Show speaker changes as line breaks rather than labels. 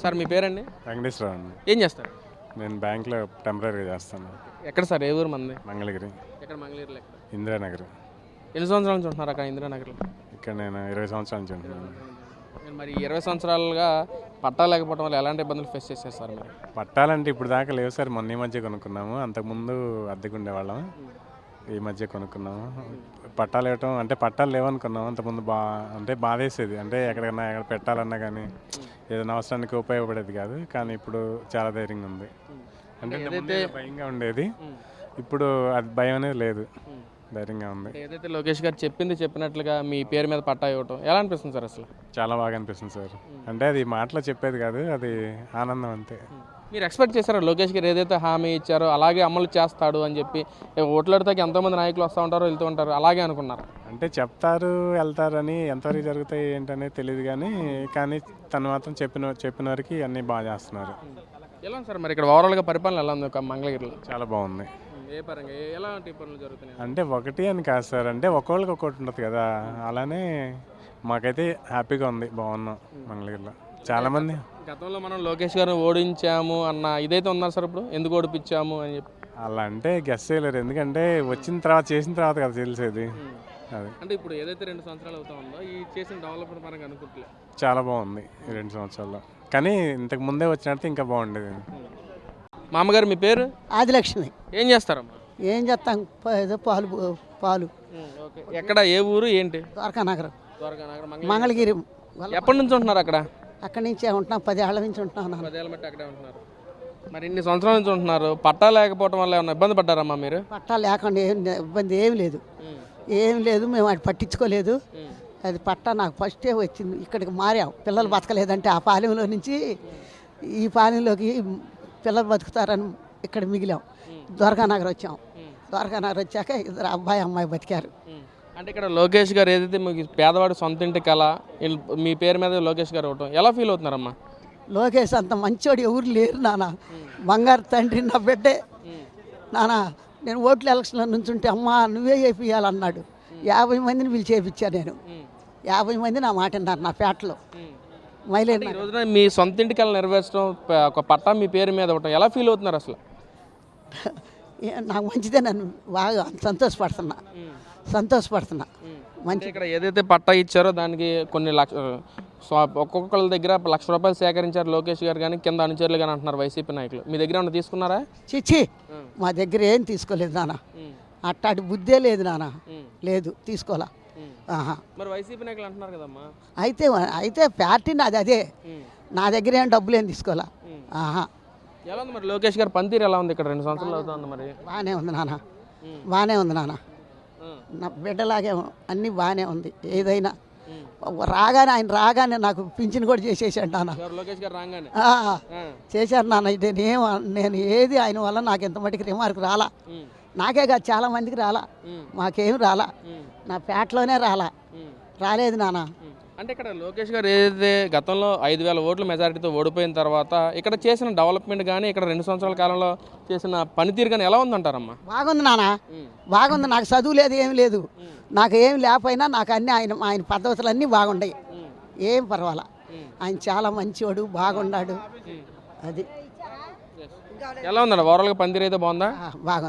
Sir మీ పేరండి?
వెంకటేశ్వరరావు అండి.
ఏం చేస్తారు?
నేను బ్యాంక్లో టెంపరీగా చేస్తాను.
ఎక్కడ సార్? ఏ ఊరు మంది?
మంగళగిరి.
ఎక్కడ మంగళగిరిలో?
ఇందిరానగర్.
ఎన్ని సంవత్సరాల నుంచి ఉంటున్నారు అక్కడ ఇందిరానగర్లో?
ఇక్కడ నేను 20 సంవత్సరాల నుంచి ఉంటున్నాను.
మరి 20 సంవత్సరాలుగా పట్టా లేకపోవడం వల్ల ఎలాంటి ఇబ్బందులు ఫేస్ చేశారు సార్ మీరు?
పట్టాలంటే ఇప్పుడు దాకా లేవు సార్. మొన్న ఈ మధ్య కొనుక్కున్నాము. అంతకుముందు అద్దెకు ఉండేవాళ్ళం. ఈ మధ్య కొనుక్కున్నాము. పట్టాలు ఇవ్వటం అంటే పట్టాలు లేవనుకున్నాము. అంతకుముందు అంటే బాధేసేది. అంటే ఎక్కడ పెట్టాలన్నా కానీ ఏదైనా అవసరానికి ఉపయోగపడేది కాదు. కానీ ఇప్పుడు చాలా ధైర్యంగా ఉంది. అంటే ఏదైతే భయంగా ఉండేది, ఇప్పుడు అది భయం అనేది లేదు, ధైర్యంగా ఉంది.
ఏదైతే లోకేష్ గారు చెప్పినట్లుగా మీ పేరు మీద పట్టా ఇవ్వటం ఎలా అనిపిస్తుంది సార్? అసలు చాలా
బాగా అనిపిస్తుంది సార్. అంటే అది మాటలో చెప్పేది కాదు, అది ఆనందం అంతే.
మీరు ఎక్స్పెక్ట్ చేశారా లోకేష్ గారు ఏదైతే హామీ ఇచ్చారో అలాగే అమలు చేస్తాడు అని చెప్పి? ఓట్లాడితే ఎంతోమంది నాయకులు వస్తూ ఉంటారో వెళ్తూ ఉంటారు, అలాగే అనుకున్నారు?
అంటే చెప్తారు వెళ్తారని, ఎంతవరకు జరుగుతాయి ఏంటనేది తెలియదు. కానీ తను మాత్రం చెప్పిన వరకు అన్నీ బాగా చేస్తున్నారు.
ఎలా సార్ మరి ఇక్కడ ఓవరాల్గా పరిపాలన ఎలా ఉంది మంగళగిరిలో?
చాలా బాగుంది.
ఏ పరంగా ఎలాంటి పనులు జరుగుతున్నాయి?
అంటే ఒకటి అని కాదు సార్, అంటే ఒక్కొక్కరికి ఒక్కొక్కటి ఉంటుంది కదా. అలానే మాకైతే హ్యాపీగా ఉంది, బాగున్నాం మంగళగిరిలో. చాలామంది
గతంలో మనం లోకేష్ గారిని ఓడించాము అన్న ఇదైతే ఉన్నారు సార్. ఇప్పుడు ఎందుకు ఓడిపించాము అని చెప్పి
అలా అంటే గెస్ చేయలేరు, ఎందుకంటే వచ్చిన తర్వాత చేసిన తర్వాత కదా తెలిసేది. అది
అంటే ఇప్పుడు ఏదైతే 2 సంవత్సరాలు అవుతా ఉందో ఈ చేసిన డెవలప్మెంట్ పరంగా అనుకుంటలే
చాలా బాగుంది ఈ 2 సంవత్సరాల్లో. కానీ ఇంతకు ముందే వచ్చినట్టు ఇంకా బాగుండేది.
మామగారు మీ పేరు?
ఆదిలక్ష్మి.
ఏం చేస్తారమ్మా?
ఏం చేస్తాం, ఏదో పాలు.
ఎక్కడ, ఏ ఊరు, ఏంటి?
ద్వారకానగరం. మంగళగిరి.
ఎప్పటి నుంచి ఉంటున్నారు అక్కడ?
అక్కడి నుంచే ఉంటున్నాం, 10 ఏళ్ల నుంచి ఉంటున్నాను.
10 ఏళ్ళ బట్టి అక్కడే ఉంటున్నారు. మరి ఇన్ని సంవత్సరాల నుంచి ఉంటున్నారు, పట్టా లేకపోవడం వల్ల ఏమన్నా ఇబ్బంది పడ్డారమ్మా మీరు?
పట్టా లేకుండా ఇబ్బంది ఏం లేదు. మేము అది పట్టించుకోలేదు. అది పట్టా నాకు ఫస్టే వచ్చింది. ఇక్కడికి మారాం, పిల్లలు బతకలేదంటే ఆ పాలెంలో నుంచి ఈ పాలెంలోకి పిల్లలు బతుకుతారని ఇక్కడ మిగిలాం. ద్వారకానగర్ వచ్చాం. ద్వారకానగర్ వచ్చాక 2 అబ్బాయి అమ్మాయి బతికారు.
అంటే ఇక్కడ లోకేష్ గారు ఏదైతే మీకు పేదవాడు సొంత ఇంటి కళ మీ పేరు మీద లోకేష్ గారు ఇవ్వటం ఎలా ఫీల్ అవుతున్నారమ్మా?
లోకేష్ అంత మంచోడు ఎవరు లేరు నాన్న. బంగారు తండ్రి, నా బిడ్డే నాన్న. నేను ఓట్ల ఎలక్షన్లో నుంచుంటే అమ్మా నువ్వే చేపియాలన్నాడు. 50 మందిని పిలిచి చేయించాను నేను. 50 మంది నా మాట అన్నారు నా పేటలో.
ఈ రోజున మీ సొంత ఇంటి కళ నెరవేర్చడం, ఒక పట్టా మీ పేరు మీద ఇవ్వటం ఎలా ఫీల్ అవుతున్నారు అసలు?
నాకు మంచిదే, నన్ను బాగా సంతోషపడుతున్నా.
మంచి ఇక్కడ ఏదైతే పట్టా ఇచ్చారో దానికి కొన్ని ఒక్కొక్కరి దగ్గర ₹1,00,000 సేకరించారు లోకేష్ గారు, కానీ కింద అనుచరులు కానీ అంటున్నారు వైసీపీ నాయకులు. మీ దగ్గర ఏమన్నా తీసుకున్నారా?
చిచ్చి, మా దగ్గర ఏం తీసుకోలేదు నాన్న. అట్టాటి బుద్ధే లేదు నాన్న. లేదు, తీసుకోలే.
మరి వైసీపీ నాయకులు అంటున్నారు కదమ్మా.
అయితే పార్టీ నాది అదే. నా దగ్గర ఏం డబ్బులు ఏం తీసుకోలే.
ఎలా ఉంది మరి లోకేష్ గారు పనితీరు ఎలా ఉంది ఇక్కడ 2 సంవత్సరాలు అవుతుంది? మరి
బాగానే ఉంది నాన్న. నా బిడ్డలాగే అన్నీ బాగానే ఉంది. ఏదైనా ఆయన రాగానే నాకు పింఛన్ కూడా చేసేసాడు నాన్న.
లోకేష్ గారు రాగానే
చేశారు నాన్న. నేను ఏది ఆయన వల్ల నాకు ఎంత మటుకు రిమార్క్ రాలా. నాకే కాదు, చాలా మందికి రాలా. మాకేం రాలా. నా పేటలోనే రాలేదు నాన్న.
అంటే ఇక్కడ లోకేష్ గారు ఏదైతే గతంలో 5,000 ఓట్ల మెజారిటీతో ఓడిపోయిన తర్వాత ఇక్కడ చేసిన డెవలప్మెంట్ కానీ ఇక్కడ 2 సంవత్సరాల కాలంలో చేసిన పనితీరు కానీ ఎలా ఉందంటారమ్మా?
బాగుంది నాన్న, బాగుంది. నాకు చదువు లేదు, ఏం లేదు. నాకు ఏం లేకపోయినా నాకు అన్నీ ఆయన పద్ధతులు అన్నీ బాగుంటాయి. ఏం పర్వాలా. ఆయన చాలా మంచివాడు, బాగున్నాడు. అది
ఎలా ఉందండి ఓవరాల్గా పనితీరు అయితే బాగుందా?
బాగుంది.